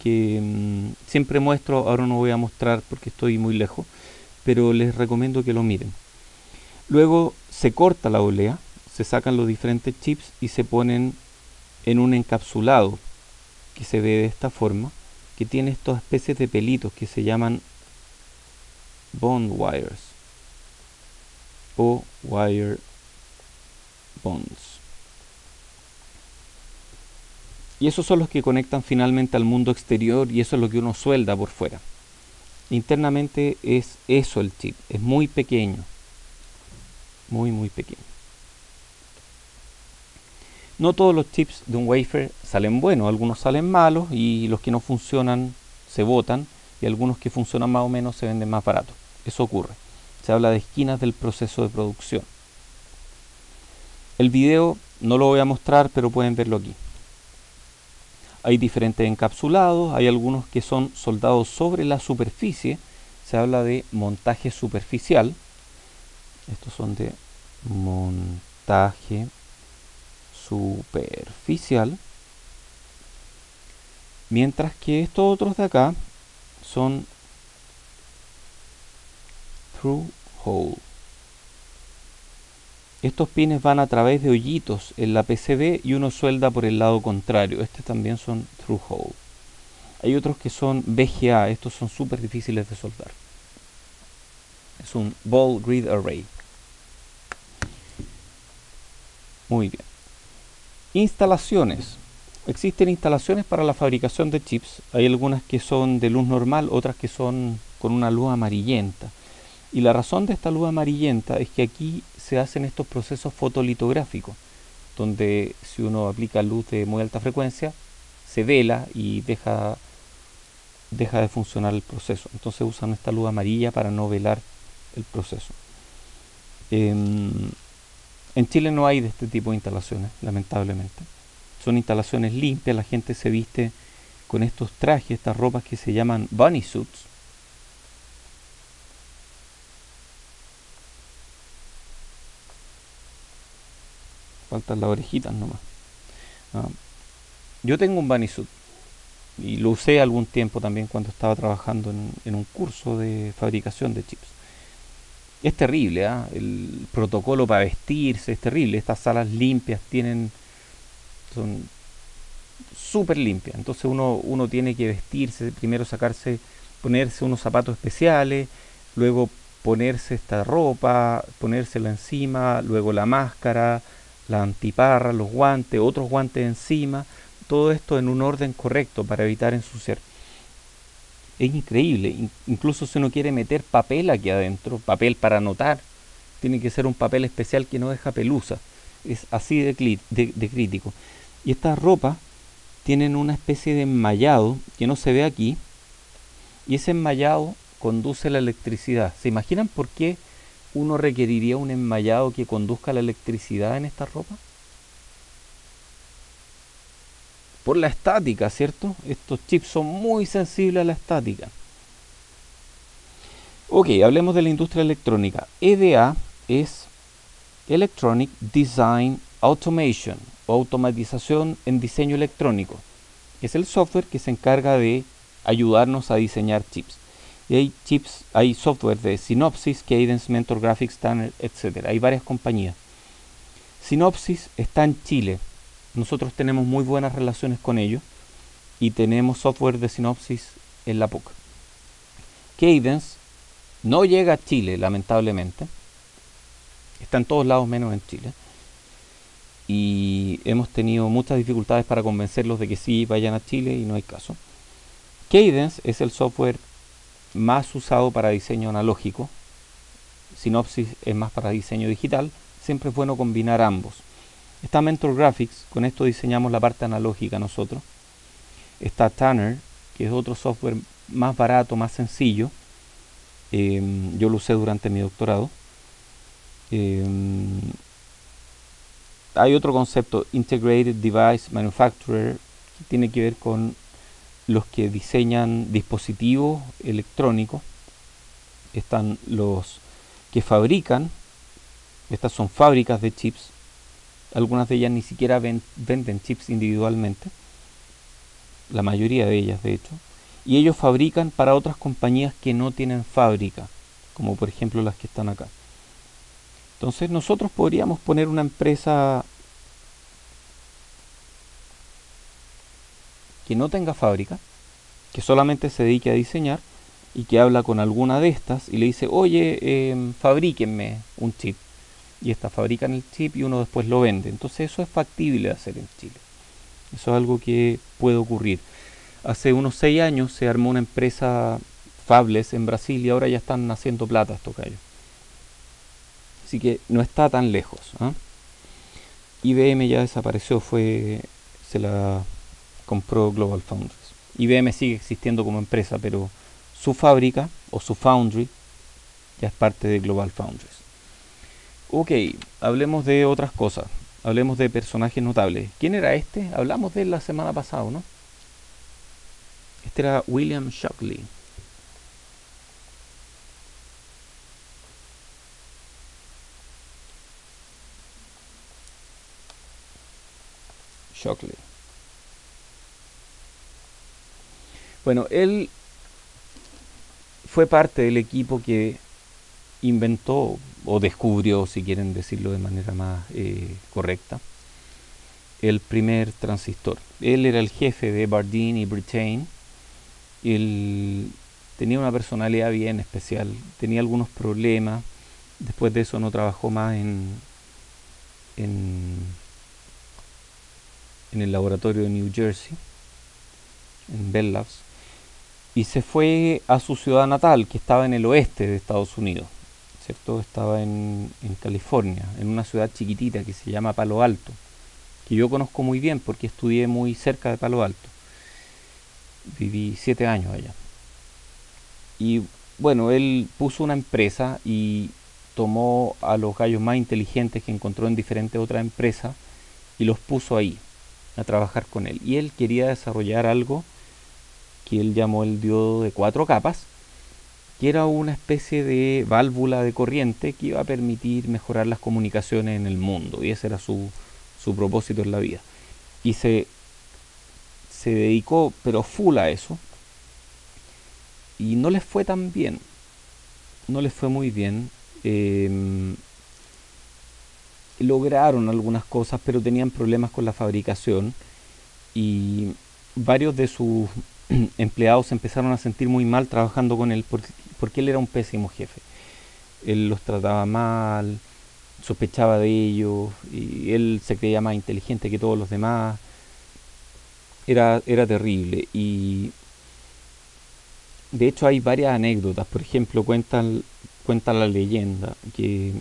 que siempre muestro, ahora no voy a mostrar porque estoy muy lejos, pero les recomiendo que lo miren. Luego se corta la olea, se sacan los diferentes chips y se ponen en un encapsulado que se ve de esta forma, que tiene estas especies de pelitos que se llaman bond wires o wire bonds. Y esos son los que conectan finalmente al mundo exterior y eso es lo que uno suelda por fuera. Internamente es eso el chip, es muy pequeño, muy pequeño. No todos los chips de un wafer salen buenos, algunos salen malos y los que no funcionan se botan y algunos que funcionan más o menos se venden más baratos. Eso ocurre. Se habla de esquinas del proceso de producción. El video no lo voy a mostrar, pero pueden verlo aquí. Hay diferentes encapsulados, hay algunos que son soldados sobre la superficie. Se habla de montaje superficial. Estos son de montaje superficial. Mientras que estos otros de acá son through hole. Estos pines van a través de hoyitos en la PCB y uno suelda por el lado contrario. Estos también son through hole. Hay otros que son VGA. Estos son súper difíciles de soldar. Es un ball grid array. Muy bien. Instalaciones. Existen instalaciones para la fabricación de chips. Hay algunas que son de luz normal, otras que son con una luz amarillenta. Y la razón de esta luz amarillenta es que aquí se hacen estos procesos fotolitográficos, donde si uno aplica luz de muy alta frecuencia, se vela y deja de funcionar el proceso. Entonces usan esta luz amarilla para no velar el proceso. En Chile no hay de este tipo de instalaciones, lamentablemente. Son instalaciones limpias, la gente se viste con estos trajes, estas ropas que se llaman bunny suits. Faltan las orejitas nomás. Yo tengo un bunny suit y lo usé algún tiempo también cuando estaba trabajando en un curso de fabricación de chips. Es terrible, el protocolo para vestirse es terrible. Estas salas limpias son súper limpias. Entonces uno tiene que vestirse, primero ponerse unos zapatos especiales, luego ponerse esta ropa, ponérsela encima, luego la máscara, la antiparra, los guantes, otros guantes encima, todo esto en un orden correcto para evitar ensuciar. Es increíble, incluso si uno quiere meter papel aquí adentro, papel para anotar, tiene que ser un papel especial que no deja pelusa. Es así de crítico. Y estas ropas tienen una especie de enmayado que no se ve aquí, y ese enmayado conduce la electricidad. ¿Se imaginan por qué uno requeriría un enmayado que conduzca la electricidad en esta ropa? Por la estática, ¿cierto? Estos chips son muy sensibles a la estática. Ok, hablemos de la industria electrónica. EDA es Electronic Design Automation o automatización en diseño electrónico. Es el software que se encarga de ayudarnos a diseñar chips. Y hay software de Synopsys, Cadence, Mentor Graphics, Tanner, etc. Hay varias compañías. Synopsys está en Chile. Nosotros tenemos muy buenas relaciones con ellos y tenemos software de Synopsys en la PUC. Cadence no llega a Chile, lamentablemente, Está en todos lados menos en Chile. Y hemos tenido muchas dificultades para convencerlos de que sí vayan a Chile y no hay caso. Cadence es el software más usado para diseño analógico. Synopsys es más para diseño digital. Siempre es bueno combinar ambos. Está Mentor Graphics, con esto diseñamos la parte analógica nosotros. Está Tanner, que es otro software más barato, más sencillo. Yo lo usé durante mi doctorado. Hay otro concepto, Integrated Device Manufacturer, que tiene que ver con los que diseñan dispositivos electrónicos. Están los que fabrican, estas son fábricas de chips, algunas de ellas ni siquiera venden chips individualmente, la mayoría de ellas de hecho, y ellos fabrican para otras compañías que no tienen fábrica, como por ejemplo las que están acá. Entonces nosotros podríamos poner una empresa que no tenga fábrica, que solamente se dedique a diseñar y que habla con alguna de estas y le dice, oye, fabríquenme un chip. Y estas fabrican el chip y uno después lo vende. Entonces eso es factible de hacer en Chile. Eso es algo que puede ocurrir. Hace unos 6 años se armó una empresa Fabless en Brasil y ahora ya están haciendo plata estos gallos. Así que no está tan lejos. ¿Eh? IBM ya desapareció, se la compró Global Foundries. IBM sigue existiendo como empresa, pero su fábrica o su foundry ya es parte de Global Foundries. Ok, hablemos de otras cosas. Hablemos de personajes notables. ¿Quién era este? Hablamos de él la semana pasada, ¿no? Este era William Shockley. Shockley. Bueno, él fue parte del equipo que inventó o descubrió, si quieren decirlo de manera más correcta, el primer transistor. Él era el jefe de Bardeen y Brittain. Él tenía una personalidad bien especial, tenía algunos problemas. Después de eso no trabajó más en, en el laboratorio de New Jersey, en Bell Labs, y se fue a su ciudad natal, que estaba en el oeste de Estados Unidos, ¿cierto? Estaba en California, en una ciudad chiquitita que se llama Palo Alto, que yo conozco muy bien porque estudié muy cerca de Palo Alto. Viví 7 años allá. Y bueno, él puso una empresa y tomó a los gallos más inteligentes que encontró en diferentes otras empresas y los puso ahí a trabajar con él. Y él quería desarrollar algo que él llamó el diodo de 4 capas, que era una especie de válvula de corriente que iba a permitir mejorar las comunicaciones en el mundo. Y ese era su propósito en la vida. Y se dedicó, pero full a eso. Y no les fue tan bien. No les fue muy bien. Lograron algunas cosas, pero tenían problemas con la fabricación. Y varios de sus empleados se empezaron a sentir muy mal trabajando con él porque él era un pésimo jefe. Él los trataba mal, sospechaba de ellos, y él se creía más inteligente que todos los demás. Era terrible. Y de hecho hay varias anécdotas. Por ejemplo, cuenta la leyenda que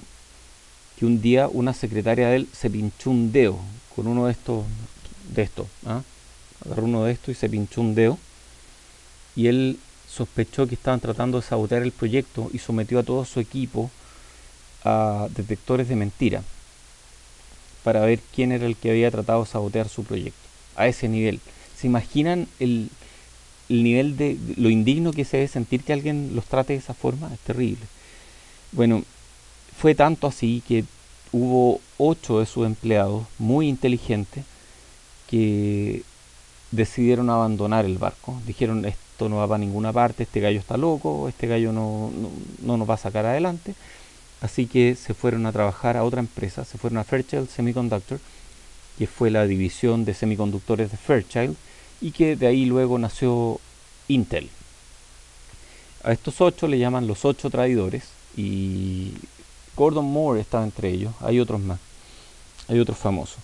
un día una secretaria de él se pinchó un dedo con uno de estos, ¿ah? Agarró uno de estos y se pinchó un dedo, y él sospechó que estaban tratando de sabotear el proyecto y sometió a todo su equipo a detectores de mentira para ver quién era el que había tratado de sabotear su proyecto. A ese nivel. ¿Se imaginan el nivel de lo indigno que se debe sentir que alguien los trate de esa forma? Es terrible. Bueno, fue tanto así que hubo 8 de sus empleados muy inteligentes que decidieron abandonar el barco. Dijeron, esto no va para ninguna parte, este gallo está loco, este gallo no nos va a sacar adelante. Así que se fueron a trabajar a otra empresa, se fueron a Fairchild Semiconductor, que fue la división de semiconductores de Fairchild, y que de ahí luego nació Intel. A estos 8 le llaman los 8 traidores, y Gordon Moore estaba entre ellos, hay otros más, hay otros famosos.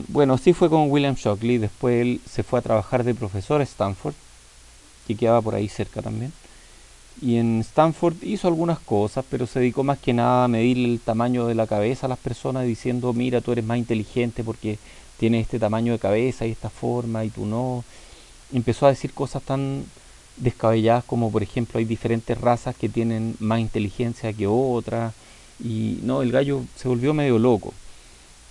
Bueno, así fue con William Shockley. Después él se fue a trabajar de profesor a Stanford, que quedaba por ahí cerca también. Y en Stanford hizo algunas cosas, pero se dedicó más que nada a medir el tamaño de la cabeza a las personas, diciendo, mira, tú eres más inteligente porque tienes este tamaño de cabeza y esta forma y tú no. Empezó a decir cosas tan descabelladas como, por ejemplo, hay diferentes razas que tienen más inteligencia que otras. Y no, el gallo se volvió medio loco.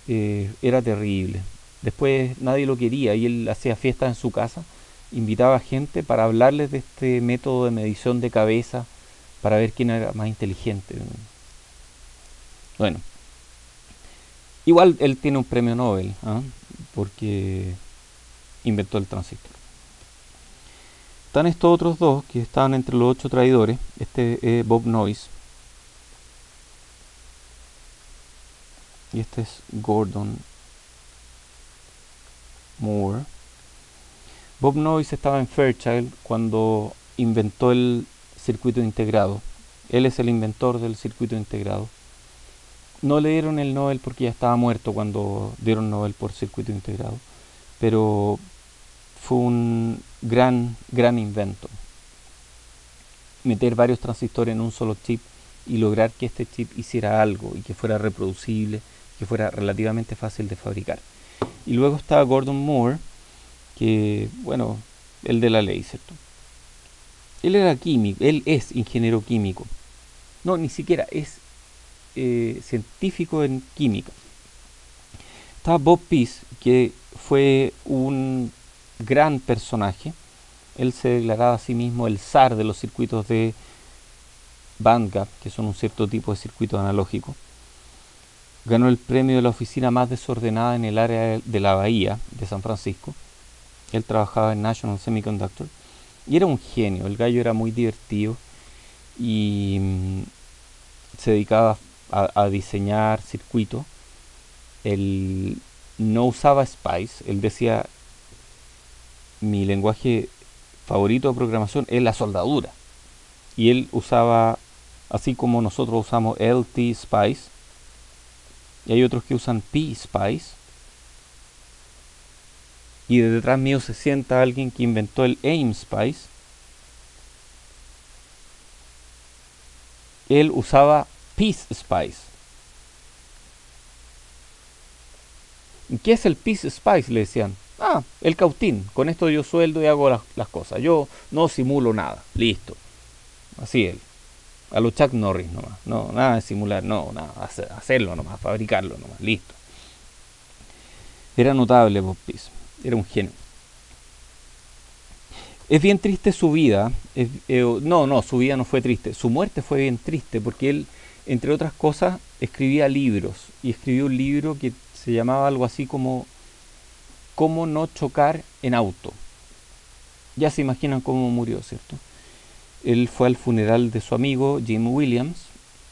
Era terrible. Después nadie lo quería y él hacía fiestas en su casa, invitaba a gente para hablarles de este método de medición de cabeza para ver quién era más inteligente. Bueno, igual él tiene un premio Nobel, ¿ah? Porque inventó el transistor. Están estos otros dos que estaban entre los 8 traidores. Este es Bob Noyce y este es Gordon Moore. Bob Noyce estaba en Fairchild cuando inventó el circuito integrado. Él es el inventor del circuito integrado. No le dieron el Nobel porque ya estaba muerto cuando dieron Nobel por circuito integrado, pero fue un gran invento. Meter varios transistores en un solo chip y lograr que este chip hiciera algo y que fuera reproducible, que fuera relativamente fácil de fabricar. Y luego estaba Gordon Moore, que, bueno, el de la ley, ¿cierto? Él era químico, él es ingeniero químico. No, ni siquiera es científico en química. Estaba Bob Pease, que fue un gran personaje. Él se declaraba a sí mismo el zar de los circuitos de bandgap, que son un cierto tipo de circuito analógico. Ganó el premio de la oficina más desordenada en el área de la bahía de San Francisco. Él trabajaba en National Semiconductor y era un genio. El gallo era muy divertido y se dedicaba a diseñar circuitos. Él no usaba Spice. Él decía, mi lenguaje favorito de programación es la soldadura. Y él usaba, así como nosotros usamos LT Spice, y hay otros que usan P Spice, y detrás mío se sienta alguien que inventó el AIM Spice. Él usaba Peace Spice. ¿Qué es el Peace Spice? Le decían. Ah, el cautín. Con esto yo sueldo y hago las cosas. Yo no simulo nada. Listo. Así él. A lo Chuck Norris nomás. No, nada de simular. No, nada. Hacerlo nomás. Fabricarlo nomás. Listo. Era notable Bob Pease. Era un genio. Es bien triste su vida. No, su vida no fue triste. Su muerte fue bien triste porque él, entre otras cosas, escribía libros. Y escribió un libro que se llamaba algo así como cómo no chocar en auto. Ya se imaginan cómo murió, ¿cierto? Él fue al funeral de su amigo Jim Williams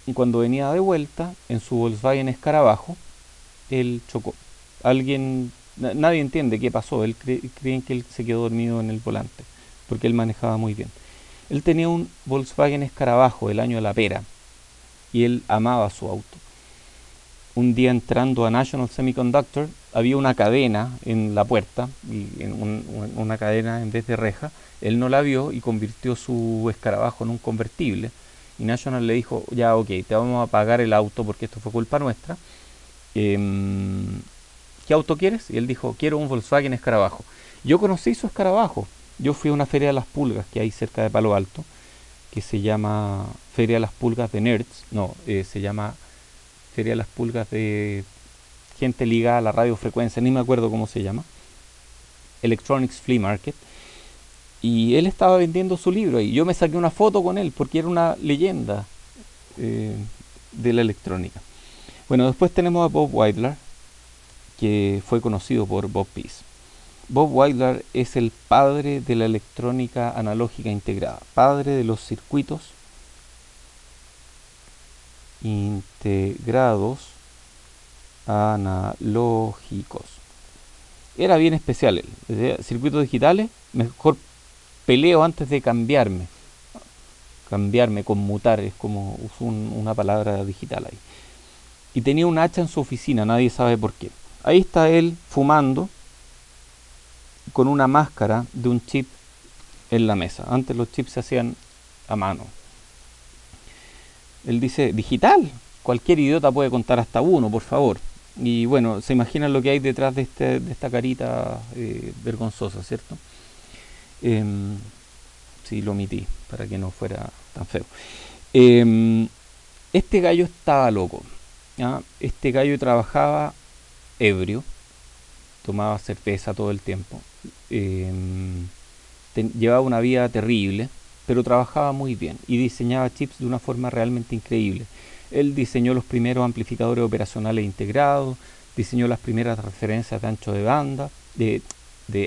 y cuando venía de vuelta en su Volkswagen Escarabajo, él chocó. Nadie entiende qué pasó. Creen que él se quedó dormido en el volante porque él manejaba muy bien. Él tenía un Volkswagen Escarabajo del año de la pera y él amaba su auto. Un día entrando a National Semiconductor había una cadena en la puerta, y una cadena en vez de reja. Él no la vio y convirtió su Escarabajo en un convertible. Y National le dijo, ya ok, te vamos a pagar el auto porque esto fue culpa nuestra. ¿Qué auto quieres? Y él dijo, quiero un Volkswagen Escarabajo. Yo conocí su Escarabajo. Yo fui a una feria de las pulgas que hay cerca de Palo Alto, que se llama Feria de las Pulgas de Nerds. No, se llama Feria de las Pulgas de gente ligada a la radiofrecuencia, ni me acuerdo cómo se llama. Electronics Flea Market. Y él estaba vendiendo su libro y yo me saqué una foto con él porque era una leyenda de la electrónica. Bueno, después tenemos a Bob Weidler, que fue conocido por Bob Pease. Bob Weidler es el padre de la electrónica analógica integrada, padre de los circuitos integrados analógicos. Era bien especial él. Decía, circuitos digitales, mejor peleo antes de cambiarme. cambiarme, conmutar, es como usó una palabra digital ahí. Y tenía un hacha en su oficina, nadie sabe por qué. Ahí está él fumando con una máscara de un chip en la mesa. Antes los chips se hacían a mano. Él dice, digital, cualquier idiota puede contar hasta uno, por favor. Y bueno, se imaginan lo que hay detrás de esta carita vergonzosa, ¿cierto? Sí, lo omití para que no fuera tan feo. Este gallo estaba loco. ¿Ya? Este gallo trabajaba ebrio, tomaba cerveza todo el tiempo, eh, llevaba una vida terrible, pero trabajaba muy bien y diseñaba chips de una forma realmente increíble. Él diseñó los primeros amplificadores operacionales integrados, diseñó las primeras referencias de ancho de banda, de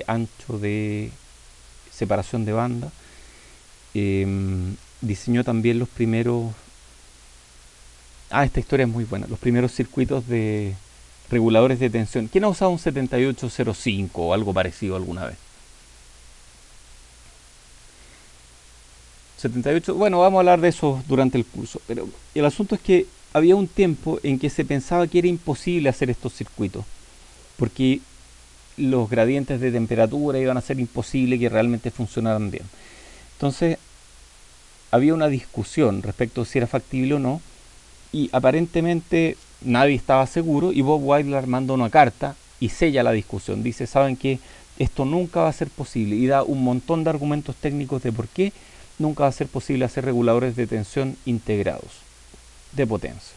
ancho de separación de banda, diseñó también los primeros... esta historia es muy buena. Los primeros circuitos de reguladores de tensión. ¿Quién ha usado un 7805 o algo parecido alguna vez? 78, bueno, vamos a hablar de eso durante el curso, pero el asunto es que había un tiempo en que se pensaba que era imposible hacer estos circuitos, porque los gradientes de temperatura iban a ser imposible que realmente funcionaran bien. Entonces, había una discusión respecto a si era factible o no, y aparentemente nadie estaba seguro, y Bob Wilder manda una carta y sella la discusión. Dice, ¿saben qué? Esto nunca va a ser posible, y da un montón de argumentos técnicos de por qué nunca va a ser posible hacer reguladores de tensión integrados de potencia.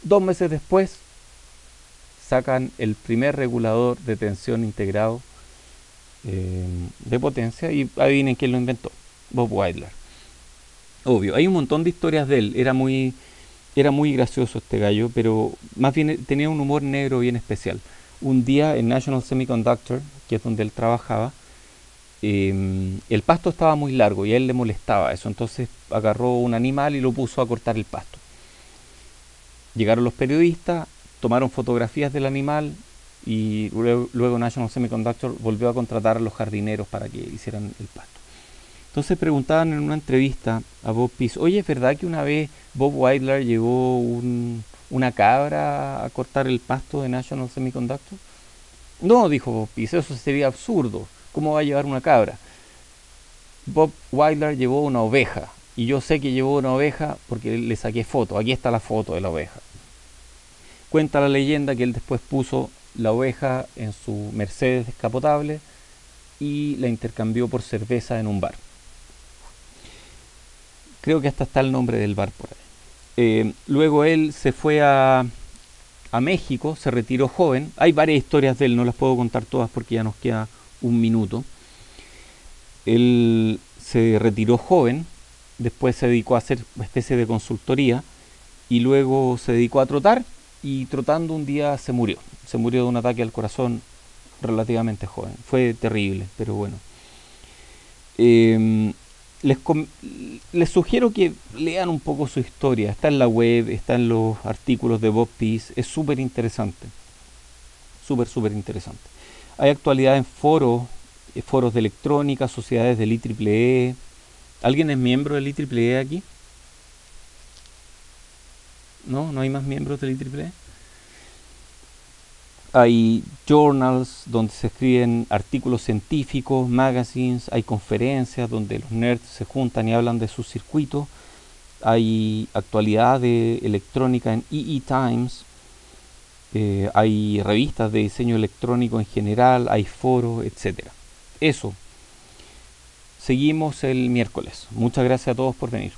2 meses después sacan el primer regulador de tensión integrado de potencia, y adivinen quién lo inventó, Bob Wilder. Obvio, hay un montón de historias de él. Era muy gracioso este gallo, pero más bien tenía un humor negro bien especial. Un día en National Semiconductor, que es donde él trabajaba, el pasto estaba muy largo y a él le molestaba eso, entonces agarró un animal y lo puso a cortar el pasto. Llegaron los periodistas, tomaron fotografías del animal, y luego National Semiconductor volvió a contratar a los jardineros para que hicieran el pasto. Entonces preguntaban en una entrevista a Bob Peace, oye, ¿es verdad que una vez Bob Wilder llevó una cabra a cortar el pasto de National Semiconductor? No, dijo Bob Peace, eso sería absurdo. ¿Cómo va a llevar una cabra? Bob Wilder llevó una oveja, y yo sé que llevó una oveja porque le saqué foto. Aquí está la foto de la oveja. Cuenta la leyenda que él después puso la oveja en su Mercedes descapotable y la intercambió por cerveza en un bar. Creo que hasta está el nombre del bar por ahí. Luego él se fue a México, se retiró joven. Hay varias historias de él, no las puedo contar todas porque ya nos queda un minuto. Él se retiró joven, después se dedicó a hacer una especie de consultoría, y luego se dedicó a trotar, y trotando un día se murió. Se murió de un ataque al corazón relativamente joven. Fue terrible, pero bueno. Eh, les sugiero que lean un poco su historia. Está en la web, está en los artículos de Bob Peace. Es súper interesante. Súper interesante. Hay actualidad en foros de electrónica, sociedades del IEEE. ¿Alguien es miembro del IEEE aquí? ¿No? ¿No hay más miembros del IEEE? Hay journals donde se escriben artículos científicos, magazines, hay conferencias donde los nerds se juntan y hablan de sus circuitos, hay actualidad de electrónica en EE Times, hay revistas de diseño electrónico en general, hay foros, etcétera. Eso. Seguimos el miércoles. Muchas gracias a todos por venir.